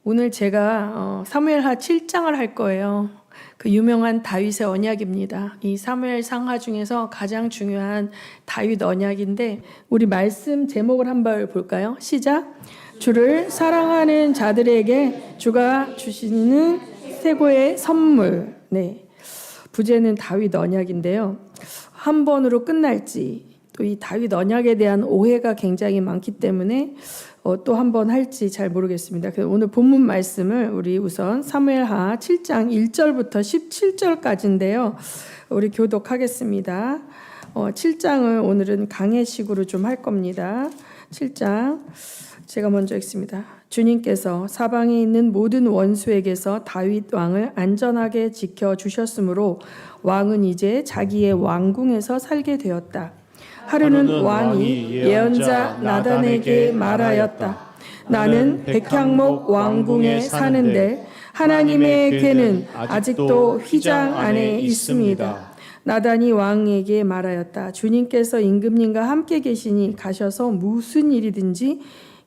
오늘 제가 사무엘하 7장을 할 거예요. 그 유명한 다윗의 언약입니다. 이 사무엘 상하 중에서 가장 중요한 다윗 언약인데 우리 말씀 제목을 한번 볼까요? 시작. 주를 사랑하는 자들에게 주가 주시는 최고의 선물. 네. 부제는 다윗 언약인데요. 한 번으로 끝날지 또 이 다윗 언약에 대한 오해가 굉장히 많기 때문에 또 한 번 할지 잘 모르겠습니다. 그래서 오늘 본문 말씀을 우리 우선 사무엘하 7장 1절부터 17절까지인데요. 우리 교독하겠습니다. 7장을 오늘은 강해식으로 좀 할 겁니다. 7장 제가 먼저 읽습니다. 주님께서 사방에 있는 모든 원수에게서 다윗 왕을 안전하게 지켜주셨으므로 왕은 이제 자기의 왕궁에서 살게 되었다. 하루는 왕이 예언자 나단에게 말하였다. 나는 백향목 왕궁에 사는데 하나님의 궤는 아직도 휘장 안에 있습니다. 나단이 왕에게 말하였다. 주님께서 임금님과 함께 계시니 가셔서 무슨 일이든지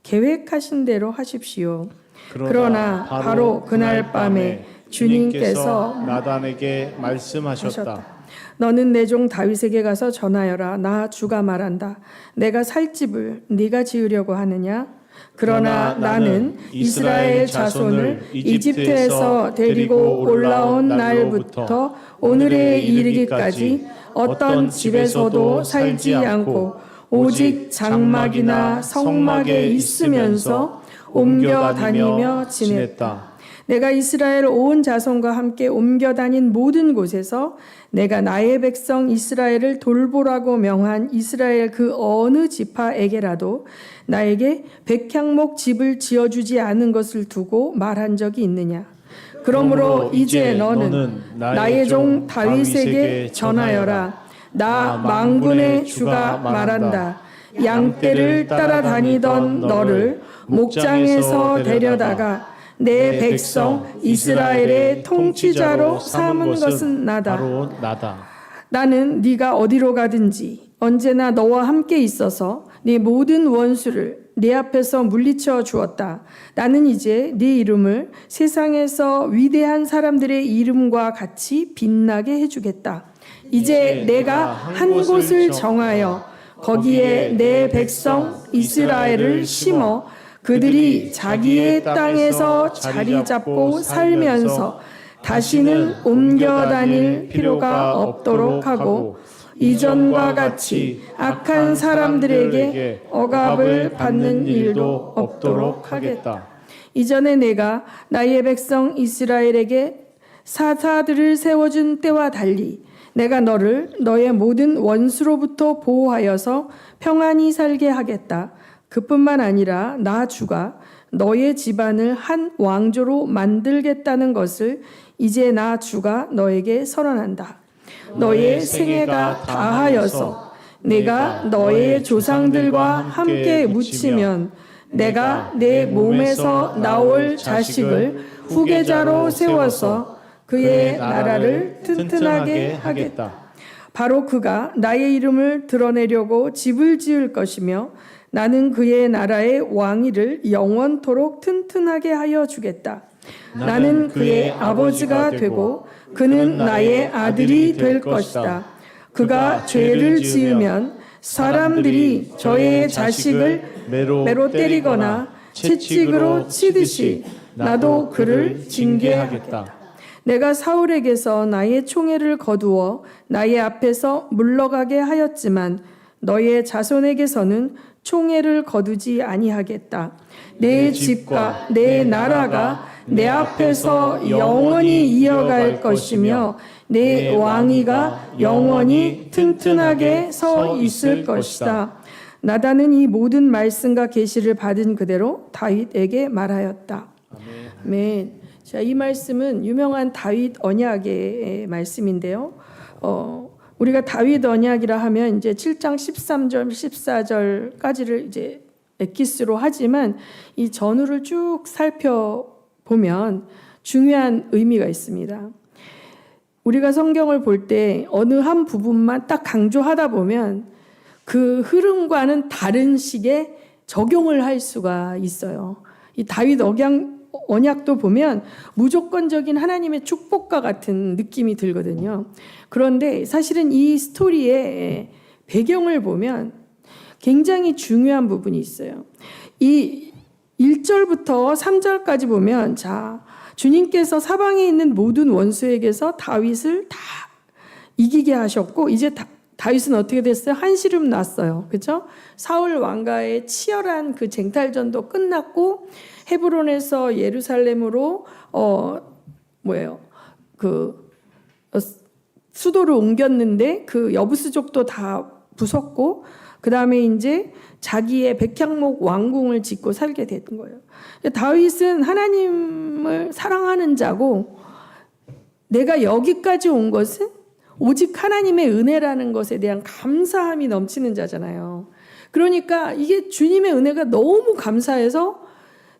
계획하신 대로 하십시오. 그러나 바로 그날 밤에 주님께서 나단에게 말씀하셨다. 너는 내 종 다윗에게 가서 전하여라. 나 주가 말한다. 내가 살 집을 네가 지으려고 하느냐? 그러나 나는 이스라엘 자손을 이집트에서 데리고 올라온 날부터 오늘에 이르기까지 어떤 집에서도 살지 않고 오직 장막이나 성막에 있으면서 옮겨 다니며 지냈다. 내가 이스라엘 온 자손과 함께 옮겨 다닌 모든 곳에서 내가 나의 백성 이스라엘을 돌보라고 명한 이스라엘 그 어느 지파에게라도 나에게 백향목 집을 지어주지 않은 것을 두고 말한 적이 있느냐? 그러므로 이제 너는 나의 종 다윗에게 전하여라. 나 망군의 주가 말한다. 양떼를 따라다니던 너를 목장에서 데려다가 내 백성 이스라엘의 통치자로 삼은 것은 나다. 바로 나다. 나는 네가 어디로 가든지 언제나 너와 함께 있어서 네 모든 원수를 네 앞에서 물리쳐 주었다. 나는 이제 네 이름을 세상에서 위대한 사람들의 이름과 같이 빛나게 해주겠다. 이제 내가 한 곳을 정하여 거기에 내 백성 이스라엘을 심어 그들이 자기의 땅에서 자리 잡고 살면서 다시는 옮겨 다닐 필요가 없도록 하고 이전과 같이 악한 사람들에게 억압을 받는 일도 없도록 하겠다. 이전에 내가 나의 백성 이스라엘에게 사사들을 세워준 때와 달리 내가 너를 너의 모든 원수로부터 보호하여서 평안히 살게 하겠다. 그뿐만 아니라 나 주가 너의 집안을 한 왕조로 만들겠다는 것을 이제 나 주가 너에게 선언한다. 너의 생애가 다하여서 내가 너의 조상들과 함께 묻히면 내가 내 몸에서 나올 자식을 후계자로 세워서 그의 나라를 튼튼하게 하겠다. 바로 그가 나의 이름을 드러내려고 집을 지을 것이며 나는 그의 나라의 왕위를 영원토록 튼튼하게 하여 주겠다. 나는 그의 아버지가 되고 그는 나의 아들이 될 것이다. 그가 죄를 지으면 사람들이 저의 자식을 매로 때리거나 채찍으로 치듯이 나도 그를 징계하겠다. 내가 사울에게서 나의 총애를 거두어 나의 앞에서 물러가게 하였지만 너의 자손에게서는 총애를 거두지 아니하겠다. 내 집과 내 나라가 내 앞에서 영원히 이어갈 것이며 내 왕위가 영원히 튼튼하게 서 있을 것이다. 나단은 이 모든 말씀과 계시를 받은 그대로 다윗에게 말하였다. 아멘. 자, 이 말씀은 유명한 다윗 언약의 말씀인데요. 우리가 다윗 언약이라 하면 이제 7장 13절, 14절까지를 이제 엑기스로 하지만 이 전후를 쭉 살펴보면 중요한 의미가 있습니다. 우리가 성경을 볼 때 어느 한 부분만 딱 강조하다 보면 그 흐름과는 다른 식의 적용을 할 수가 있어요. 이 다윗 언약도 보면 무조건적인 하나님의 축복과 같은 느낌이 들거든요. 그런데 사실은 이 스토리의 배경을 보면 굉장히 중요한 부분이 있어요. 이 1절부터 3절까지 보면 자, 주님께서 사방에 있는 모든 원수에게서 다윗을 다 이기게 하셨고 이제 다윗은 어떻게 됐어요? 한시름 났어요. 그렇죠? 사울 왕가의 치열한 그 쟁탈전도 끝났고 헤브론에서 예루살렘으로 수도를 옮겼는데 그 여부스족도 다 부쉈고 그 다음에 이제 자기의 백향목 왕궁을 짓고 살게 된 거예요. 다윗은 하나님을 사랑하는 자고 내가 여기까지 온 것은 오직 하나님의 은혜라는 것에 대한 감사함이 넘치는 자잖아요. 그러니까 이게 주님의 은혜가 너무 감사해서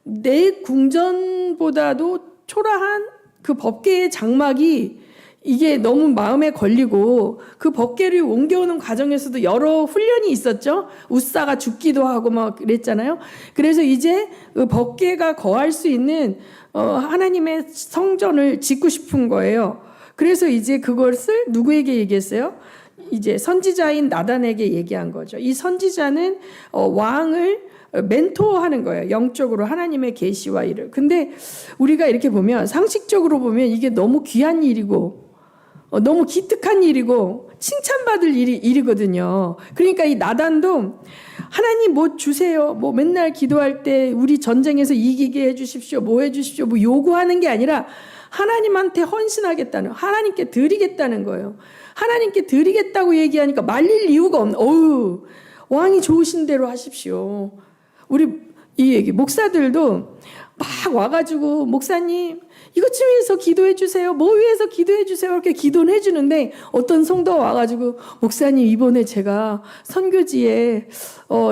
내 궁전보다도 초라한 그 법궤의 장막이 이게 너무 마음에 걸리고 그 법궤를 옮겨오는 과정에서도 여러 훈련이 있었죠. 웃사가 죽기도 하고 막 그랬잖아요. 그래서 이제 그 법궤가 거할 수 있는 하나님의 성전을 짓고 싶은 거예요. 그래서 이제 그것을 누구에게 얘기했어요? 이제 선지자인 나단에게 얘기한 거죠. 이 선지자는 왕을 멘토하는 거예요. 영적으로 하나님의 계시와 일을. 근데 우리가 이렇게 보면 상식적으로 보면 이게 너무 귀한 일이고 너무 기특한 일이고 칭찬받을 일이거든요. 그러니까 이 나단도 하나님 뭐 주세요. 뭐 맨날 기도할 때 우리 전쟁에서 이기게 해주십시오. 뭐 해주십시오. 뭐 요구하는 게 아니라 하나님한테 헌신하겠다는, 하나님께 드리겠다는 거예요. 하나님께 드리겠다고 얘기하니까 말릴 이유가 없는. 왕이 좋으신 대로 하십시오. 우리 이 얘기 목사들도 막 와가지고 목사님 이것 좀 위해서 기도해 주세요. 뭐 위해서 기도해 주세요. 이렇게 기도는 해주는데 어떤 성도가 와가지고 목사님 이번에 제가 선교지에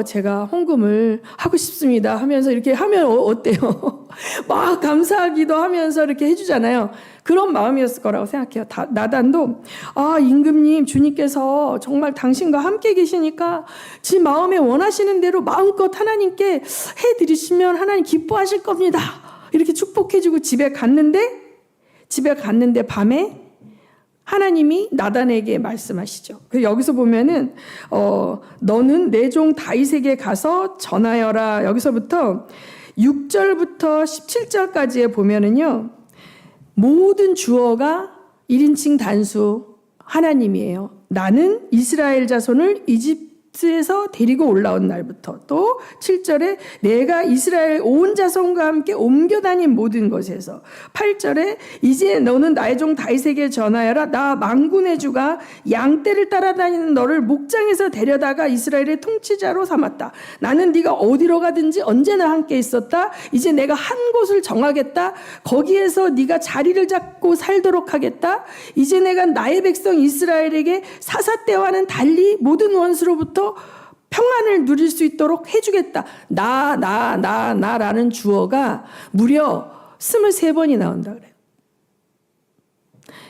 제가 헌금을 하고 싶습니다 하면서 이렇게 하면 어때요? 막 감사하기도 하면서 이렇게 해주잖아요. 그런 마음이었을 거라고 생각해요. 나단도 임금님 주님께서 정말 당신과 함께 계시니까 지 마음에 원하시는 대로 마음껏 하나님께 해드리시면 하나님 기뻐하실 겁니다. 이렇게 축복해주고 집에 갔는데 밤에 하나님이 나단에게 말씀하시죠. 그래서 여기서 보면은 너는 내 종 다윗에게 가서 전하여라. 여기서부터 6절부터 17절까지에 보면은요. 모든 주어가 1인칭 단수 하나님이에요. 나는 이스라엘 자손을 이집트에서 데리고 올라온 날부터 또 7절에 내가 이스라엘 온 자손과 함께 옮겨 다닌 모든 것에서 8절에 이제 너는 나의 종 다윗에게 전하여라. 나 만군의 주가 양떼를 따라다니는 너를 목장에서 데려다가 이스라엘의 통치자로 삼았다. 나는 네가 어디로 가든지 언제나 함께 있었다. 이제 내가 한 곳을 정하겠다. 거기에서 네가 자리를 잡고 살도록 하겠다. 이제 내가 나의 백성 이스라엘에게 사사때와는 달리 모든 원수로부터 평안을 누릴 수 있도록 해주겠다. 나라는 주어가 무려 23번이 나온다 그래요.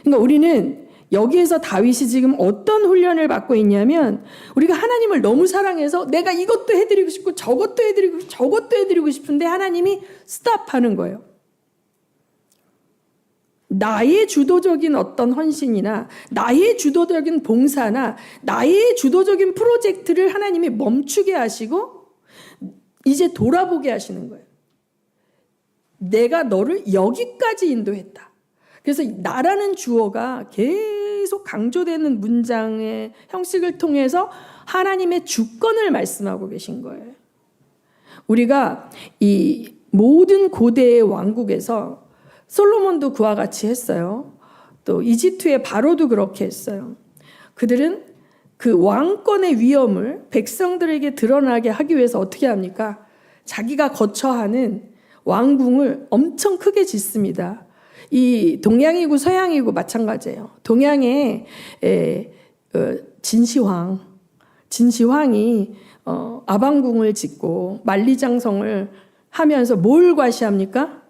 그러니까 우리는 여기에서 다윗이 지금 어떤 훈련을 받고 있냐면 우리가 하나님을 너무 사랑해서 내가 이것도 해드리고 싶고 저것도 해드리고 싶고 저것도 해드리고 싶은데 하나님이 스탑하는 거예요. 나의 주도적인 어떤 헌신이나 나의 주도적인 봉사나 나의 주도적인 프로젝트를 하나님이 멈추게 하시고 이제 돌아보게 하시는 거예요. 내가 너를 여기까지 인도했다. 그래서 나라는 주어가 계속 강조되는 문장의 형식을 통해서 하나님의 주권을 말씀하고 계신 거예요. 우리가 이 모든 고대의 왕국에서 솔로몬도 그와 같이 했어요. 또 이집트의 바로도 그렇게 했어요. 그들은 그 왕권의 위엄을 백성들에게 드러나게 하기 위해서 어떻게 합니까? 자기가 거처하는 왕궁을 엄청 크게 짓습니다. 이 동양이고 서양이고 마찬가지예요. 동양의 진시황이 아방궁을 짓고 만리장성을 하면서 뭘 과시합니까?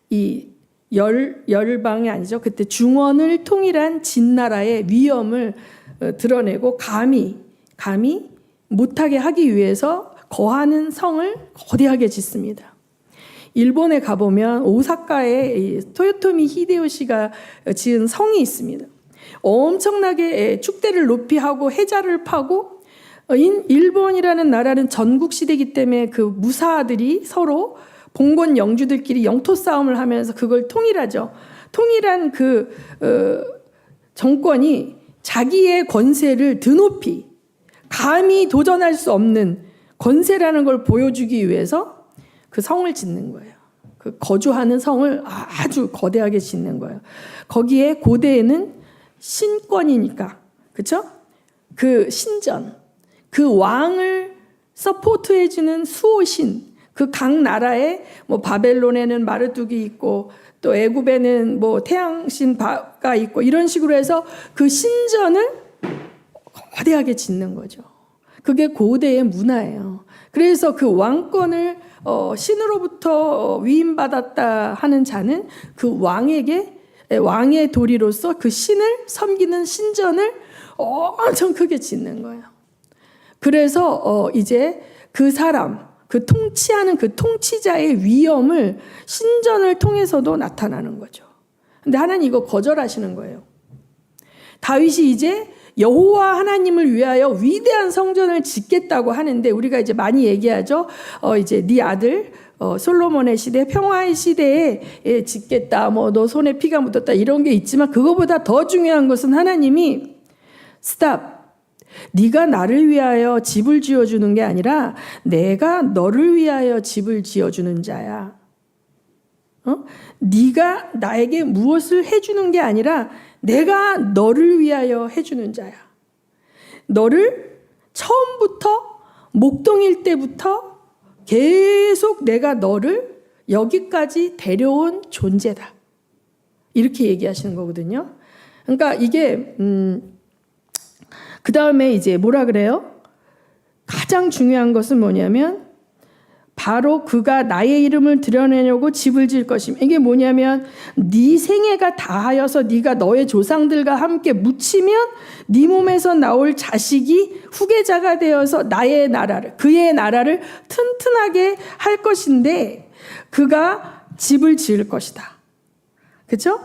이 열방이 아니죠. 그때 중원을 통일한 진나라의 위엄을 드러내고 감히 못하게 하기 위해서 거하는 성을 거대하게 짓습니다. 일본에 가보면 오사카에 이 토요토미 히데요시가 지은 성이 있습니다. 엄청나게 축대를 높이 하고 해자를 파고, 일본이라는 나라는 전국시대이기 때문에 그 무사들이 서로 봉건 영주들끼리 영토 싸움을 하면서 그걸 통일하죠. 통일한 그 정권이 자기의 권세를 드높이 감히 도전할 수 없는 권세라는 걸 보여주기 위해서 그 성을 짓는 거예요. 그 거주하는 성을 아주 거대하게 짓는 거예요. 거기에 고대에는 신권이니까, 그렇죠? 그 신전, 그 왕을 서포트해주는 수호신, 그 각 나라에 뭐 바벨론에는 마르둑이 있고 또 애굽에는 뭐 태양신가 있고 이런 식으로 해서 그 신전을 거대하게 짓는 거죠. 그게 고대의 문화예요. 그래서 그 왕권을 신으로부터 위임받았다 하는 자는 그 왕의 도리로서 그 신을 섬기는 신전을 엄청 크게 짓는 거예요. 그래서 이제 그 사람, 그 통치하는 그 통치자의 위엄을 신전을 통해서도 나타나는 거죠. 근데 하나님 이거 거절하시는 거예요. 다윗이 이제 여호와 하나님을 위하여 위대한 성전을 짓겠다고 하는데, 우리가 이제 많이 얘기하죠. 이제 네 아들 솔로몬의 시대, 평화의 시대에 짓겠다. 뭐 너 손에 피가 묻었다 이런 게 있지만, 그거보다 더 중요한 것은 하나님이 스탑. 네가 나를 위하여 집을 지어주는 게 아니라 내가 너를 위하여 집을 지어주는 자야. 네가 나에게 무엇을 해주는 게 아니라 내가 너를 위하여 해주는 자야. 너를 처음부터 목동일 때부터 계속 내가 너를 여기까지 데려온 존재다. 이렇게 얘기하시는 거거든요. 그러니까 이게 그 다음에 이제 뭐라 그래요? 가장 중요한 것은 뭐냐면 바로 그가 나의 이름을 드러내려고 집을 지을 것이며, 이게 뭐냐면 네 생애가 다하여서 네가 너의 조상들과 함께 묻히면 네 몸에서 나올 자식이 후계자가 되어서 나의 나라를, 그의 나라를 튼튼하게 할 것인데 그가 집을 지을 것이다. 그렇죠?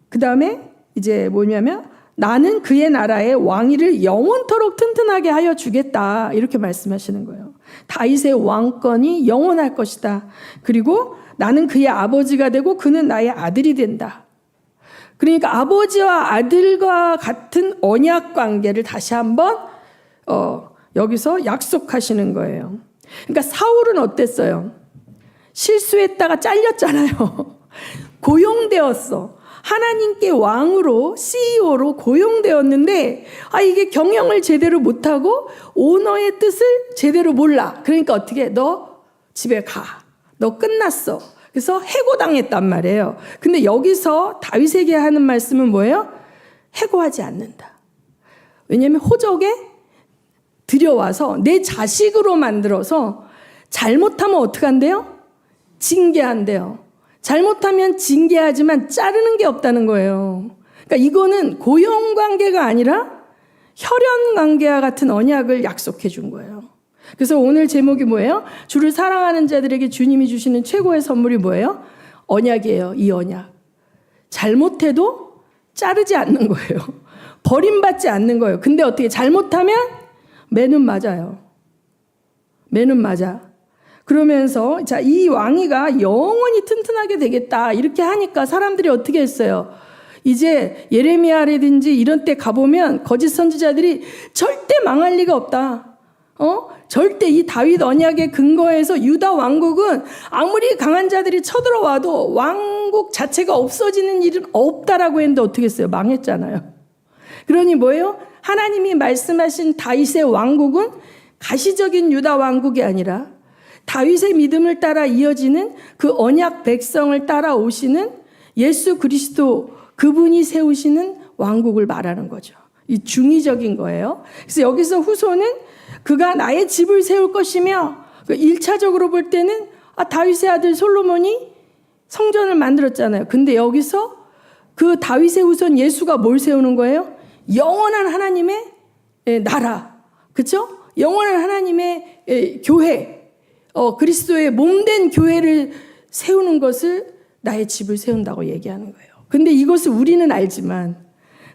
그 다음에 이제 뭐냐면 나는 그의 나라의 왕위를 영원토록 튼튼하게 하여 주겠다. 이렇게 말씀하시는 거예요. 다윗의 왕권이 영원할 것이다. 그리고 나는 그의 아버지가 되고 그는 나의 아들이 된다. 그러니까 아버지와 아들과 같은 언약 관계를 다시 한번 여기서 약속하시는 거예요. 그러니까 사울은 어땠어요? 실수했다가 잘렸잖아요. 고용되었어. 하나님께 왕으로, CEO로 고용되었는데 이게 경영을 제대로 못하고 오너의 뜻을 제대로 몰라. 그러니까 어떻게? 너 집에 가. 너 끝났어. 그래서 해고당했단 말이에요. 근데 여기서 다윗에게 하는 말씀은 뭐예요? 해고하지 않는다. 왜냐하면 호적에 들여와서 내 자식으로 만들어서 잘못하면 어떻게 한대요? 징계한대요. 잘못하면 징계하지만 자르는 게 없다는 거예요. 그러니까 이거는 고용관계가 아니라 혈연관계와 같은 언약을 약속해 준 거예요. 그래서 오늘 제목이 뭐예요? 주를 사랑하는 자들에게 주님이 주시는 최고의 선물이 뭐예요? 언약이에요. 이 언약. 잘못해도 자르지 않는 거예요. 버림받지 않는 거예요. 근데 어떻게 잘못하면 매는 맞아요. 매는 맞아. 그러면서 자, 이 왕위가 영원히 튼튼하게 되겠다 이렇게 하니까 사람들이 어떻게 했어요? 이제 예레미야라든지 이런 때 가보면 거짓 선지자들이 절대 망할 리가 없다. 절대 이 다윗 언약의 근거에서 유다 왕국은 아무리 강한 자들이 쳐들어와도 왕국 자체가 없어지는 일은 없다라고 했는데 어떻게 했어요? 망했잖아요. 그러니 뭐예요? 하나님이 말씀하신 다윗의 왕국은 가시적인 유다 왕국이 아니라 다윗의 믿음을 따라 이어지는 그 언약 백성을 따라오시는 예수 그리스도, 그분이 세우시는 왕국을 말하는 거죠. 이 중의적인 거예요. 그래서 여기서 후손은 그가 나의 집을 세울 것이며, 1차적으로 볼 때는 다윗의 아들 솔로몬이 성전을 만들었잖아요. 근데 여기서 그 다윗의 후손 예수가 뭘 세우는 거예요? 영원한 하나님의 나라, 그렇죠? 영원한 하나님의 교회, 그리스도의 몸된 교회를 세우는 것을 나의 집을 세운다고 얘기하는 거예요. 근데 이것을 우리는 알지만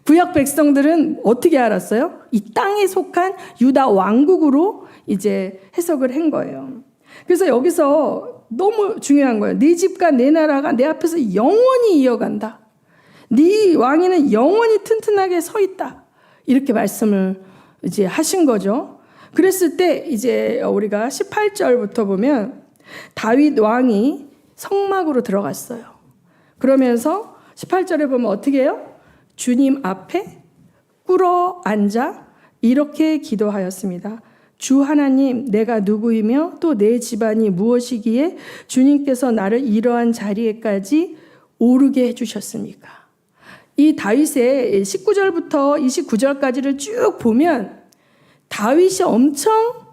구약 백성들은 어떻게 알았어요? 이 땅에 속한 유다 왕국으로 이제 해석을 한 거예요. 그래서 여기서 너무 중요한 거예요. 네 집과 내 나라가 내 앞에서 영원히 이어간다. 네 왕위는 영원히 튼튼하게 서 있다. 이렇게 말씀을 이제 하신 거죠. 그랬을 때 이제 우리가 18절부터 보면 다윗 왕이 성막으로 들어갔어요. 그러면서 18절에 보면 어떻게 해요? 주님 앞에 꿇어 앉아 이렇게 기도하였습니다. 주 하나님, 내가 누구이며 또 내 집안이 무엇이기에 주님께서 나를 이러한 자리에까지 오르게 해주셨습니까? 이 다윗의 19절부터 29절까지를 쭉 보면 다윗이 엄청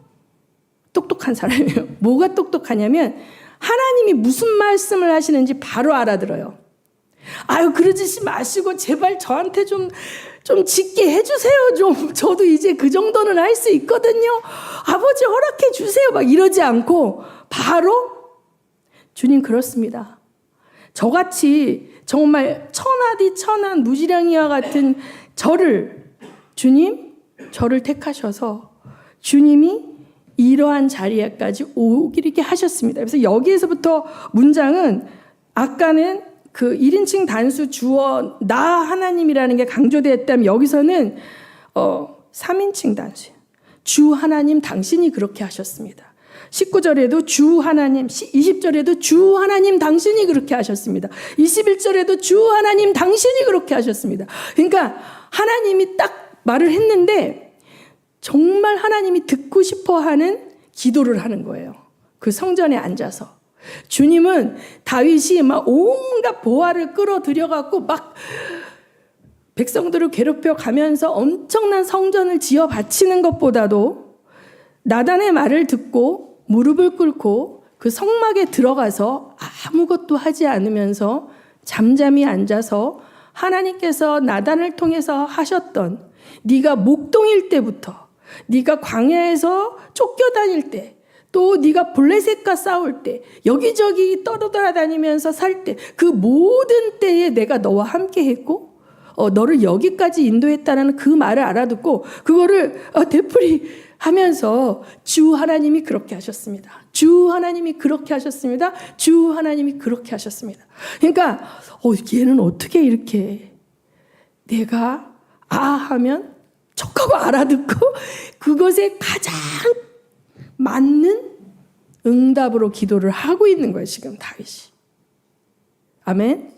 똑똑한 사람이에요. 뭐가 똑똑하냐면 하나님이 무슨 말씀을 하시는지 바로 알아들어요. 아유, 그러지 마시고 제발 저한테 좀 짓게 해주세요. 저도 이제 그 정도는 할 수 있거든요. 아버지 허락해 주세요. 막 이러지 않고 바로 주님 그렇습니다. 저같이 정말 천하디 천한 무지랑이와 같은 주님 저를 택하셔서 주님이 이러한 자리에까지 오게 하셨습니다. 그래서 여기에서부터 문장은 아까는 그 1인칭 단수 주어 나 하나님이라는 게 강조되었다면 여기서는 3인칭 단수 주 하나님 당신이 그렇게 하셨습니다. 19절에도 주 하나님, 20절에도 주 하나님 당신이 그렇게 하셨습니다. 21절에도 주 하나님 당신이 그렇게 하셨습니다. 그러니까 하나님이 딱 말을 했는데 정말 하나님이 듣고 싶어 하는 기도를 하는 거예요. 그 성전에 앉아서. 주님은 다윗이 막 온갖 보화를 끌어들여갖고 막 백성들을 괴롭혀 가면서 엄청난 성전을 지어 바치는 것보다도 나단의 말을 듣고 무릎을 꿇고 그 성막에 들어가서 아무것도 하지 않으면서 잠잠히 앉아서 하나님께서 나단을 통해서 하셨던 네가 목동일 때부터 네가 광야에서 쫓겨다닐 때 또 네가 블레셋과 싸울 때 여기저기 떠돌아다니면서 살 때 그 모든 때에 내가 너와 함께 했고 너를 여기까지 인도했다는 그 말을 알아듣고 그거를 되풀이하면서 주 하나님이 그렇게 하셨습니다. 주 하나님이 그렇게 하셨습니다. 주 하나님이 그렇게 하셨습니다. 그러니까 얘는 어떻게 이렇게 내가 하면 척하고 알아듣고 그것에 가장 맞는 응답으로 기도를 하고 있는 거예요. 지금 다윗이. 아멘.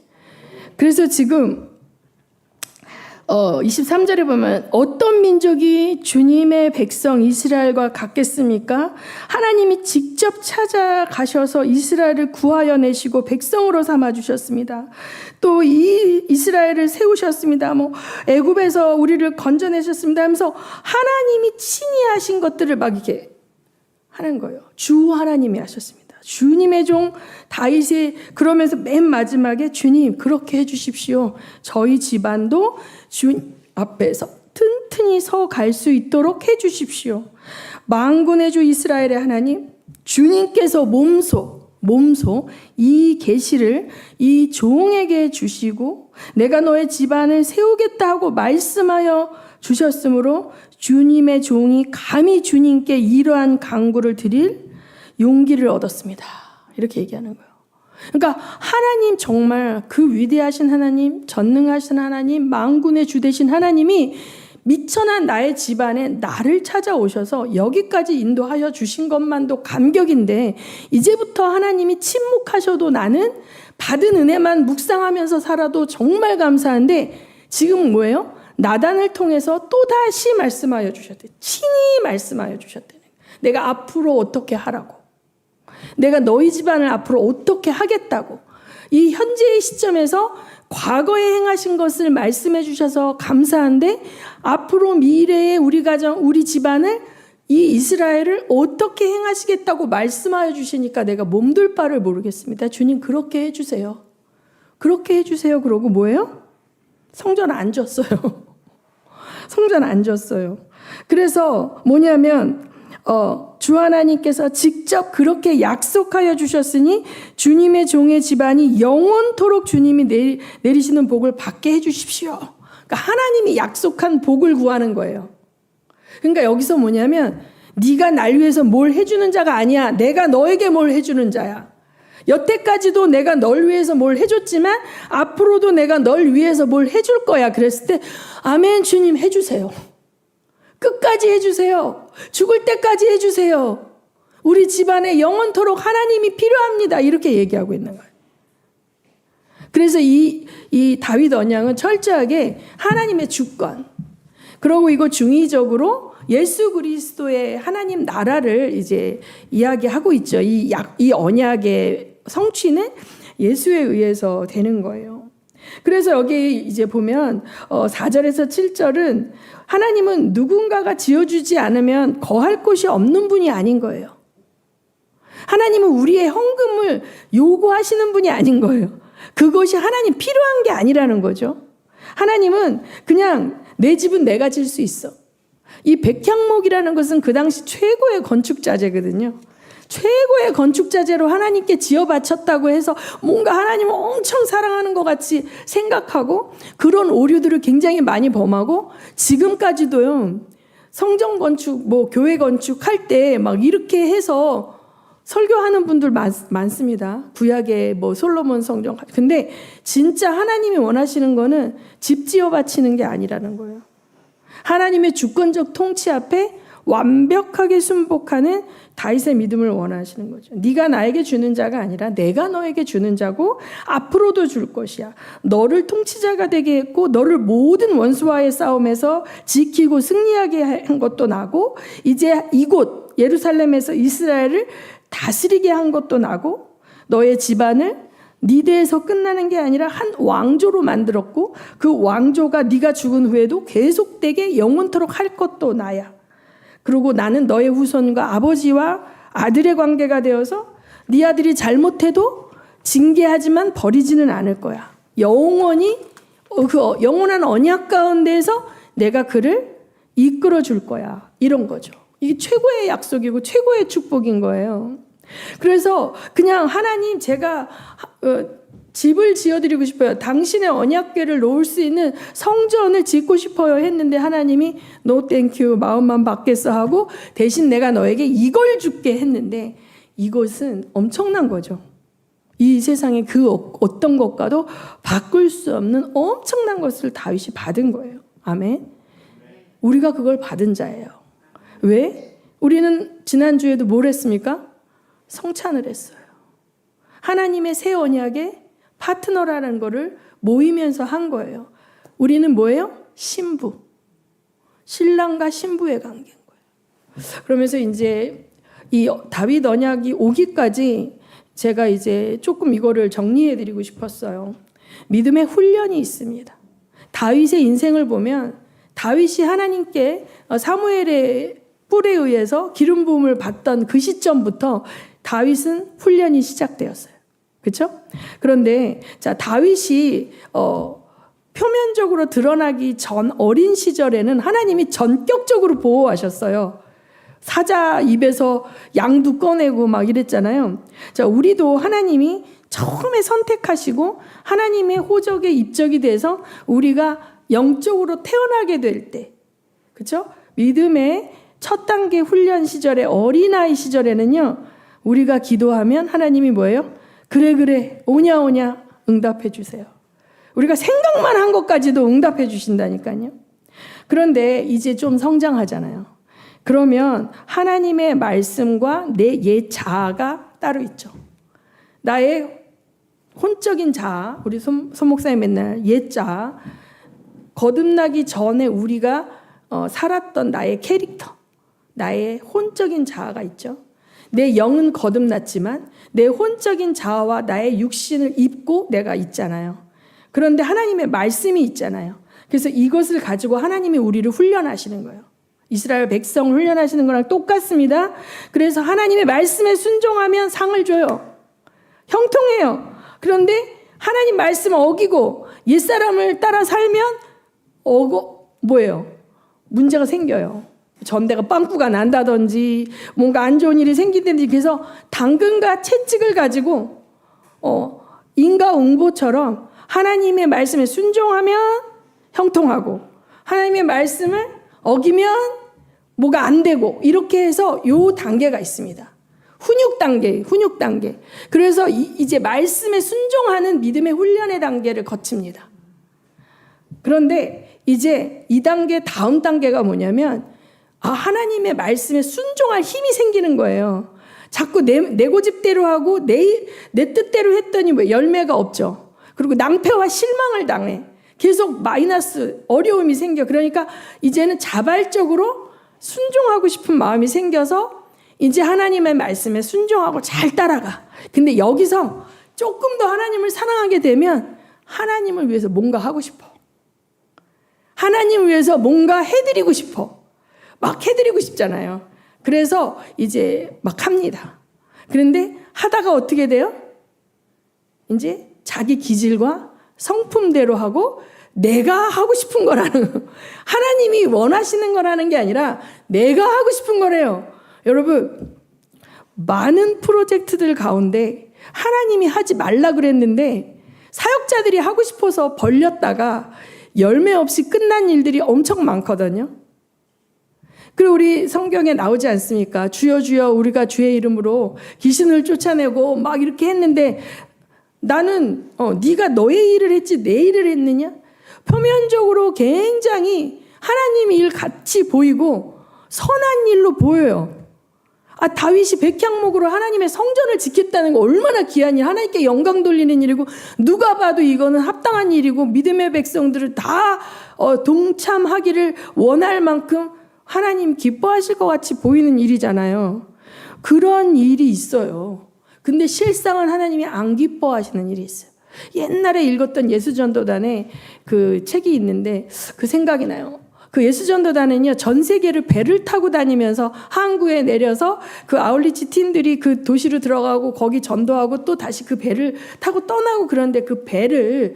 그래서 지금 23절에 보면 어떤 민족이 주님의 백성 이스라엘과 같겠습니까? 하나님이 직접 찾아가셔서 이스라엘을 구하여 내시고 백성으로 삼아주셨습니다. 또 이 이스라엘을 세우셨습니다. 애굽에서 우리를 건져내셨습니다 하면서 하나님이 친히 하신 것들을 막 이렇게 하는 거예요. 주 하나님이 하셨습니다. 주님의 종 다윗이 그러면서 맨 마지막에 주님 그렇게 해주십시오. 저희 집안도 주님 앞에서 튼튼히 서 갈 수 있도록 해주십시오. 만군의 주 이스라엘의 하나님 주님께서 몸소 이 계시를 이 종에게 주시고 내가 너의 집안을 세우겠다 하고 말씀하여 주셨으므로 주님의 종이 감히 주님께 이러한 간구를 드릴 용기를 얻었습니다. 이렇게 얘기하는 거예요. 그러니까 하나님 정말 그 위대하신 하나님, 전능하신 하나님, 만군의 주 되신 하나님이 미천한 나의 집안에 나를 찾아오셔서 여기까지 인도하여 주신 것만도 감격인데 이제부터 하나님이 침묵하셔도 나는 받은 은혜만 묵상하면서 살아도 정말 감사한데 지금 뭐예요? 나단을 통해서 또다시 말씀하여 주셨대. 친히 말씀하여 주셨대. 내가 앞으로 어떻게 하라고. 내가 너희 집안을 앞으로 어떻게 하겠다고. 이 현재의 시점에서 과거에 행하신 것을 말씀해 주셔서 감사한데 앞으로 미래의 우리 가정, 우리 집안을 이 이스라엘을 어떻게 행하시겠다고 말씀하여 주시니까 내가 몸둘 바를 모르겠습니다. 주님 그렇게 해주세요. 그렇게 해주세요. 그러고 뭐예요? 성전 안 줬어요. 성전 안 줬어요. 그래서 뭐냐면 주 하나님께서 직접 그렇게 약속하여 주셨으니 주님의 종의 집안이 영원토록 주님이 내리시는 복을 받게 해주십시오. 그러니까 하나님이 약속한 복을 구하는 거예요. 그러니까 여기서 뭐냐면 네가 날 위해서 뭘 해주는 자가 아니야. 내가 너에게 뭘 해주는 자야. 여태까지도 내가 널 위해서 뭘 해줬지만 앞으로도 내가 널 위해서 뭘 해줄 거야. 그랬을 때 아멘 주님 해주세요. 끝까지 해주세요. 죽을 때까지 해주세요. 우리 집안에 영원토록 하나님이 필요합니다. 이렇게 얘기하고 있는 거예요. 그래서 이 다윗 언약은 철저하게 하나님의 주권, 그리고 이거 중의적으로 예수 그리스도의 하나님 나라를 이제 이야기하고 있죠. 이 언약의 성취는 예수에 의해서 되는 거예요. 그래서 여기 이제 보면 4절에서 7절은 하나님은 누군가가 지어주지 않으면 거할 곳이 없는 분이 아닌 거예요. 하나님은 우리의 헌금을 요구하시는 분이 아닌 거예요. 그것이 하나님 필요한 게 아니라는 거죠. 하나님은 그냥 내 집은 내가 질 수 있어. 이 백향목이라는 것은 그 당시 최고의 건축자재거든요. 최고의 건축자재로 하나님께 지어 바쳤다고 해서 뭔가 하나님을 엄청 사랑하는 것 같이 생각하고 그런 오류들을 굉장히 많이 범하고 지금까지도요. 성전 건축, 교회 건축할 때 막 이렇게 해서 설교하는 분들 많습니다. 구약의 솔로몬 성전. 근데 진짜 하나님이 원하시는 거는 집 지어 바치는 게 아니라는 거예요. 하나님의 주권적 통치 앞에 완벽하게 순복하는 다윗의 믿음을 원하시는 거죠. 네가 나에게 주는 자가 아니라 내가 너에게 주는 자고 앞으로도 줄 것이야. 너를 통치자가 되게 했고 너를 모든 원수와의 싸움에서 지키고 승리하게 한 것도 나고 이제 이곳 예루살렘에서 이스라엘을 다스리게 한 것도 나고 너의 집안을 네 대에서 끝나는 게 아니라 한 왕조로 만들었고 그 왕조가 네가 죽은 후에도 계속되게 영원토록 할 것도 나야. 그리고 나는 너의 후손과 아버지와 아들의 관계가 되어서 네 아들이 잘못해도 징계하지만 버리지는 않을 거야. 영원히 그 영원한 언약 가운데에서 내가 그를 이끌어 줄 거야. 이런 거죠. 이게 최고의 약속이고 최고의 축복인 거예요. 그래서 그냥 하나님 제가 집을 지어드리고 싶어요. 당신의 언약궤를 놓을 수 있는 성전을 짓고 싶어요 했는데 하나님이 No thank you 마음만 받겠어 하고 대신 내가 너에게 이걸 줄게 했는데 이것은 엄청난 거죠. 이 세상의 그 어떤 것과도 바꿀 수 없는 엄청난 것을 다윗이 받은 거예요. 아멘. 우리가 그걸 받은 자예요. 왜? 우리는 지난주에도 뭘 했습니까? 성찬을 했어요. 하나님의 새 언약의 파트너라는 거를 모이면서 한 거예요. 우리는 뭐예요? 신부. 신랑과 신부의 관계인 거예요. 그러면서 이제 이 다윗 언약이 오기까지 제가 이제 조금 이거를 정리해 드리고 싶었어요. 믿음의 훈련이 있습니다. 다윗의 인생을 보면 다윗이 하나님께 사무엘의 뿔에 의해서 기름 부음을 받던 그 시점부터 다윗은 훈련이 시작되었어요. 그렇죠? 그런데 자 다윗이 표면적으로 드러나기 전 어린 시절에는 하나님이 전격적으로 보호하셨어요. 사자 입에서 양도 꺼내고 막 이랬잖아요. 자 우리도 하나님이 처음에 선택하시고 하나님의 호적에 입적이 돼서 우리가 영적으로 태어나게 될 때, 그렇죠? 믿음의 첫 단계 훈련 시절에 어린아이 시절에는요. 우리가 기도하면 하나님이 뭐예요? 그래 오냐 응답해 주세요. 우리가 생각만 한 것까지도 응답해 주신다니까요. 그런데 이제 좀 성장하잖아요. 그러면 하나님의 말씀과 내 옛 자아가 따로 있죠. 나의 혼적인 자아, 우리 손 목사님 맨날 옛 자아, 거듭나기 전에 우리가 살았던 나의 캐릭터, 나의 혼적인 자아가 있죠. 내 영은 거듭났지만 내 혼적인 자아와 나의 육신을 입고 내가 있잖아요. 그런데 하나님의 말씀이 있잖아요. 그래서 이것을 가지고 하나님이 우리를 훈련하시는 거예요. 이스라엘 백성을 훈련하시는 거랑 똑같습니다. 그래서 하나님의 말씀에 순종하면 상을 줘요. 형통해요. 그런데 하나님 말씀을 어기고 옛사람을 따라 살면 뭐예요? 문제가 생겨요. 전대가 빵꾸가 난다든지 뭔가 안 좋은 일이 생긴다든지 그래서 당근과 채찍을 가지고 인과응보처럼 하나님의 말씀에 순종하면 형통하고 하나님의 말씀을 어기면 뭐가 안 되고 이렇게 해서 요 단계가 있습니다. 훈육 단계. 그래서 이제 말씀에 순종하는 믿음의 훈련의 단계를 거칩니다. 그런데 이제 이 단계 다음 단계가 뭐냐면 하나님의 말씀에 순종할 힘이 생기는 거예요. 자꾸 내 고집대로 하고 내 뜻대로 했더니 뭐 열매가 없죠. 그리고 낭패와 실망을 당해. 계속 마이너스 어려움이 생겨. 그러니까 이제는 자발적으로 순종하고 싶은 마음이 생겨서 이제 하나님의 말씀에 순종하고 잘 따라가. 근데 여기서 조금 더 하나님을 사랑하게 되면 하나님을 위해서 뭔가 하고 싶어. 하나님을 위해서 뭔가 해드리고 싶어. 막 해드리고 싶잖아요. 그래서 이제 막 합니다. 그런데 하다가 어떻게 돼요? 이제 자기 기질과 성품대로 하고 내가 하고 싶은 거라는 하나님이 원하시는 거라는 게 아니라 내가 하고 싶은 거래요. 여러분 많은 프로젝트들 가운데 하나님이 하지 말라 그랬는데 사역자들이 하고 싶어서 벌렸다가 열매 없이 끝난 일들이 엄청 많거든요. 그리고 우리 성경에 나오지 않습니까? 주여 주여 우리가 주의 이름으로 귀신을 쫓아내고 막 이렇게 했는데 나는 네가 너의 일을 했지 내 일을 했느냐? 표면적으로 굉장히 하나님 일 같이 보이고 선한 일로 보여요. 다윗이 백향목으로 하나님의 성전을 지켰다는 거 얼마나 귀한 일, 하나님께 영광 돌리는 일이고 누가 봐도 이거는 합당한 일이고 믿음의 백성들을 다 동참하기를 원할 만큼 하나님 기뻐하실 것 같이 보이는 일이잖아요. 그런 일이 있어요. 근데 실상은 하나님이 안 기뻐하시는 일이 있어요. 옛날에 읽었던 예수전도단의 그 책이 있는데 그 생각이 나요. 그 예수전도단은요, 전 세계를 배를 타고 다니면서 항구에 내려서 그 아울리치 팀들이 그 도시로 들어가고 거기 전도하고 또 다시 그 배를 타고 떠나고 그런데 그 배를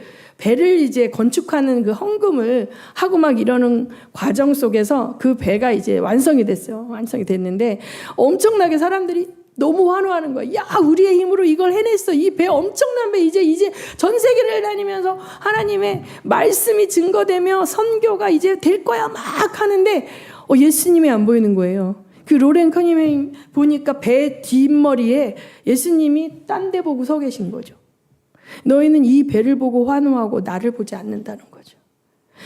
이제 건축하는 그 헌금을 하고 막 이러는 과정 속에서 그 배가 이제 완성이 됐어요. 완성이 됐는데 엄청나게 사람들이 너무 환호하는 거야. 야, 우리의 힘으로 이걸 해냈어. 이 배 엄청난 배 이제 전 세계를 다니면서 하나님의 말씀이 증거되며 선교가 이제 될 거야 막 하는데 예수님이 안 보이는 거예요. 그 로렌 커니맨 보니까 배 뒷머리에 예수님이 딴 데 보고 서 계신 거죠. 너희는 이 배를 보고 환호하고 나를 보지 않는다는 거죠.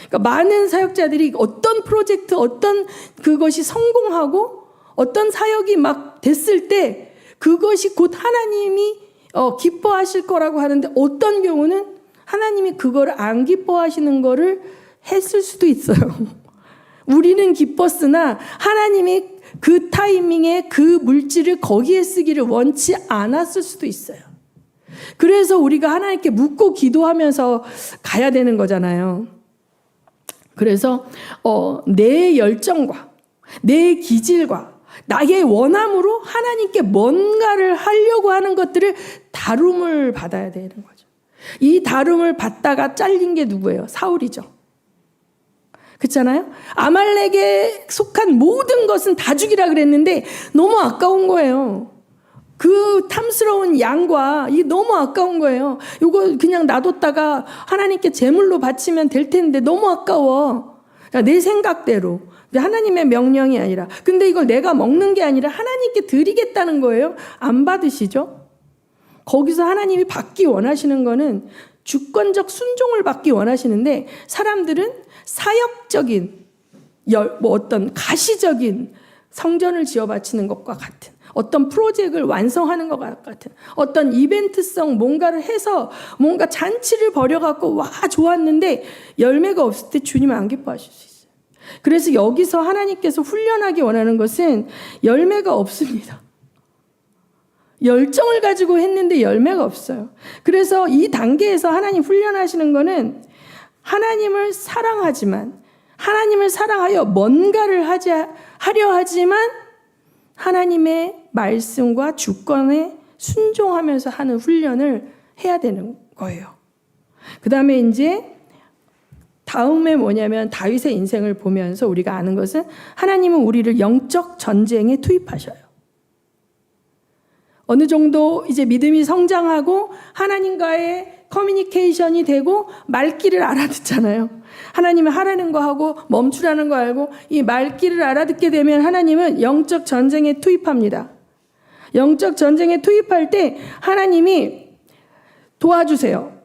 그러니까 많은 사역자들이 어떤 프로젝트, 어떤 그것이 성공하고 어떤 사역이 막 됐을 때 그것이 곧 하나님이 기뻐하실 거라고 하는데 어떤 경우는 하나님이 그걸 안 기뻐하시는 거를 했을 수도 있어요. 우리는 기뻤으나 하나님이 그 타이밍에 그 물질을 거기에 쓰기를 원치 않았을 수도 있어요. 그래서 우리가 하나님께 묻고 기도하면서 가야 되는 거잖아요. 그래서 내 열정과 내 기질과 나의 원함으로 하나님께 뭔가를 하려고 하는 것들을 다룸을 받아야 되는 거죠. 이 다룸을 받다가 잘린 게 누구예요? 사울이죠. 그렇잖아요? 아말렉에 속한 모든 것은 다 죽이라 그랬는데 너무 아까운 거예요. 그 탐스러운 양과 이게 너무 아까운 거예요. 이거 그냥 놔뒀다가 하나님께 제물로 바치면 될 텐데 너무 아까워. 그러니까 내 생각대로. 하나님의 명령이 아니라. 근데 이걸 내가 먹는 게 아니라 하나님께 드리겠다는 거예요. 안 받으시죠? 거기서 하나님이 받기 원하시는 거는 주권적 순종을 받기 원하시는데 사람들은 사역적인 어떤 가시적인 성전을 지어 바치는 것과 같은 어떤 프로젝트를 완성하는 것 같은 어떤 이벤트성 뭔가를 해서 뭔가 잔치를 벌여갖고 와 좋았는데 열매가 없을 때 주님은 안 기뻐하실 수 있어요. 그래서 여기서 하나님께서 훈련하기 원하는 것은 열매가 없습니다. 열정을 가지고 했는데 열매가 없어요. 그래서 이 단계에서 하나님 훈련하시는 거는 하나님을 사랑하지만 하나님을 사랑하여 뭔가를 하려 하지만 하나님의 말씀과 주권에 순종하면서 하는 훈련을 해야 되는 거예요. 그 다음에 이제 다음에 뭐냐면 다윗의 인생을 보면서 우리가 아는 것은 하나님은 우리를 영적 전쟁에 투입하셔요. 어느 정도 이제 믿음이 성장하고 하나님과의 커뮤니케이션이 되고 말귀를 알아듣잖아요. 하나님은 하라는 거 하고 멈추라는 거 알고 이 말귀를 알아듣게 되면 하나님은 영적 전쟁에 투입합니다. 영적 전쟁에 투입할 때 하나님이 도와주세요.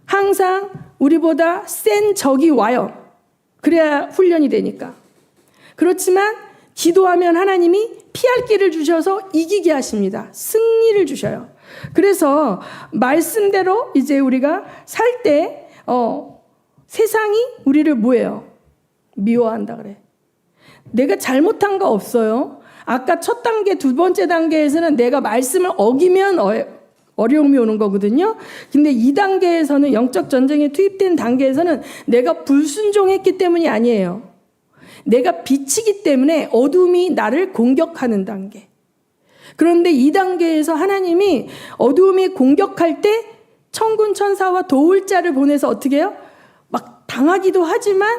항상 우리보다 센 적이 와요. 그래야 훈련이 되니까. 그렇지만 기도하면 하나님이 피할 길을 주셔서 이기게 하십니다. 승리를 주셔요. 그래서 말씀대로 이제 우리가 살 때 세상이 우리를 뭐예요? 미워한다 그래. 내가 잘못한 거 없어요. 아까 첫 단계, 두 번째 단계에서는 내가 말씀을 어기면 어려움이 오는 거거든요. 근데 이 단계에서는 영적 전쟁에 투입된 단계에서는 내가 불순종했기 때문이 아니에요. 내가 빛이기 때문에 어둠이 나를 공격하는 단계. 그런데 이 단계에서 하나님이 어둠이 공격할 때 천군 천사와 도울 자를 보내서 어떻게 해요? 막 당하기도 하지만